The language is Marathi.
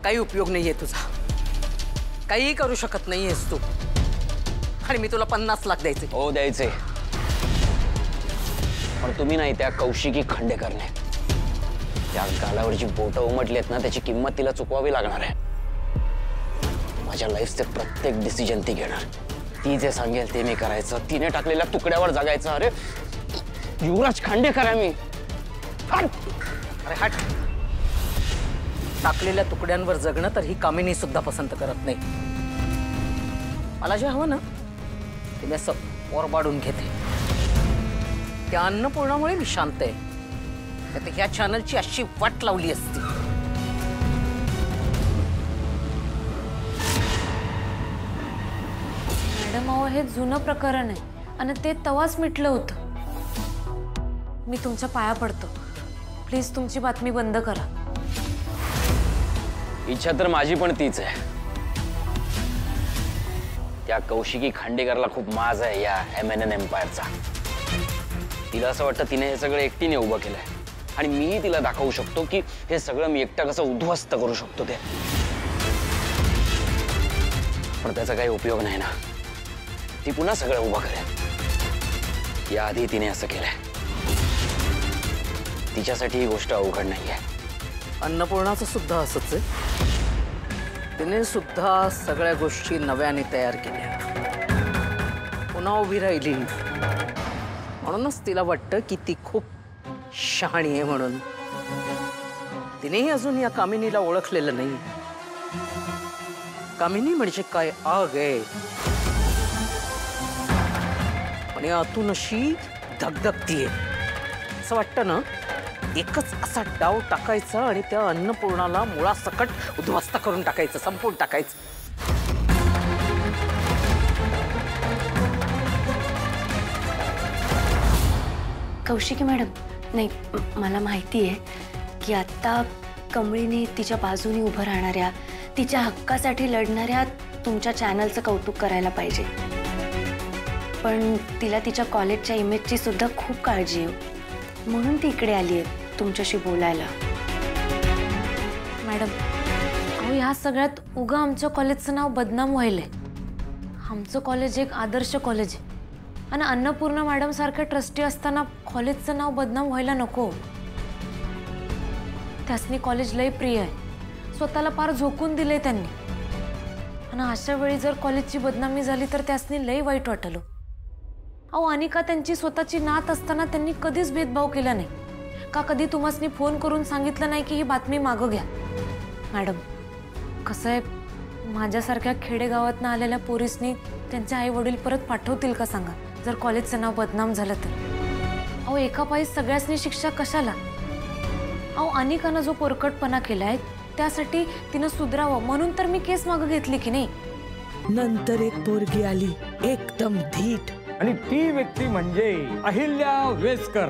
काही उपयोग नाहीये तुझा, काही करू शकत नाहीयेस तू। आणि मी तुला 50 लाख द्यायचे। हो द्यायचे, पण तुम्ही नाही त्या कौशिकी खांडेकरने त्या गालावरची बोटं उमटलीत ना, त्याची किंमत तिला चुकवावी लागणार आहे। माझ्या लाईफचे प्रत्येक डिसिजन ती घेणार, ती जे सांगेल ते मी करायचं, तिने टाकलेल्या तुकड्यावर जगायचं। अरे युवराज खांडेकर आहे मी। हट! अरे हट! टाकलेल्या तुकड्यांवर जगणं तर ही कामिनी सुद्धा पसंत करत नाही। मला जे हवं ना ते मी असं ओरबाडून घेते। त्या अन्नपूर्णामुळे मी शांत आहे, तर ह्या चॅनलची अशी वाट लावली असती। मॅडम अहो हे जुनं प्रकरण आहे आणि ते तवाच मिटलं होतं। मी तुमच्या पाया पडतो, प्लीज तुमची बातमी बंद करा। इच्छा तर माझी पण तीच आहे। त्या कौशिकी खांडेकरला खूप माज आहे या MNN एम्पायरचा। तिला असं वाटतं तिने हे सगळं एकटीने उभं केलंय आणि मीही तिला दाखवू शकतो की हे सगळं मी एकटा कसं उद्ध्वस्त करू शकतो ते। पण त्याचा काही उपयोग नाही ना, ती पुन्हा सगळं उभं करेल। याआधी तिने असं केलंय, तिच्यासाठी ही गोष्ट अवघड नाहीये। अन्नपूर्णाचं सुद्धा असंच आहे, तिने सुद्धा सगळ्या गोष्टी नव्याने तयार केल्या, पुन्हा उभी राहिली। म्हणूनच तिला वाटतं की ती खूप शहाणी आहे म्हणून। तिनेही अजून या कामिनीला ओळखलेलं नाही। कामिनी म्हणजे काय आग आहे, आणि आतून अशी धगधगतीये। असं वाटतं ना एकच असा डाव टाकायचा आणि त्या अन्नपूर्णाला मुळासकट उद्ध्वस्त करून टाकायचं, संपून टाकायचं। कौशिकी मॅडम, नाही मला माहिती आहे की आता कमळीने तिच्या बाजूने उभं राहणाऱ्या, तिच्या हक्कासाठी लढणाऱ्या तुमच्या चॅनलचं कौतुक करायला पाहिजे, पण तिला तिच्या कॉलेजच्या इमेजची सुद्धा खूप काळजी आहे, म्हणून ती इकडे आली आहे तुमच्याशी बोलायला। मॅडम अहो ह्या सगळ्यात उगा आमच्या कॉलेजचं नाव बदनाम व्हायलंय। आमचं कॉलेज एक आदर्श कॉलेज आहे आणि अन्नपूर्णा मॅडम सारख्या ट्रस्टी असताना कॉलेजचं नाव बदनाम व्हायला नको। त्यासनी कॉलेज लय प्रिय आहे, स्वतःला पार झोकून दिले त्यांनी, आणि अशा वेळी जर कॉलेजची बदनामी झाली तर त्यासनी लय वाईट वाटलं। अहो अनिका त्यांची स्वतःची नात असताना त्यांनी कधीच भेदभाव केला नाही का? कधी तुम्हासनी फोन करून सांगितलं नाही की ही बातमी मागं घ्या? मॅडम कसं आहे, माझ्यासारख्या खेडेगावातनं आलेल्या पोरीसनी त्यांचे आई वडील परत पाठवतील का सांगा, जर कॉलेजचं नाव बदनाम झालं तर? अहो एका पायी सगळ्यांनी शिक्षा कशाला? अहो अनिकानं जो पोरकटपणा केलाय त्यासाठी तिनं सुधरावं म्हणून तर मी केस मागं घेतली की नाही। नंतर एक पोरगी आली एकदम धीट, आणि ती व्यक्ती म्हणजे अहिल्या वेसकर।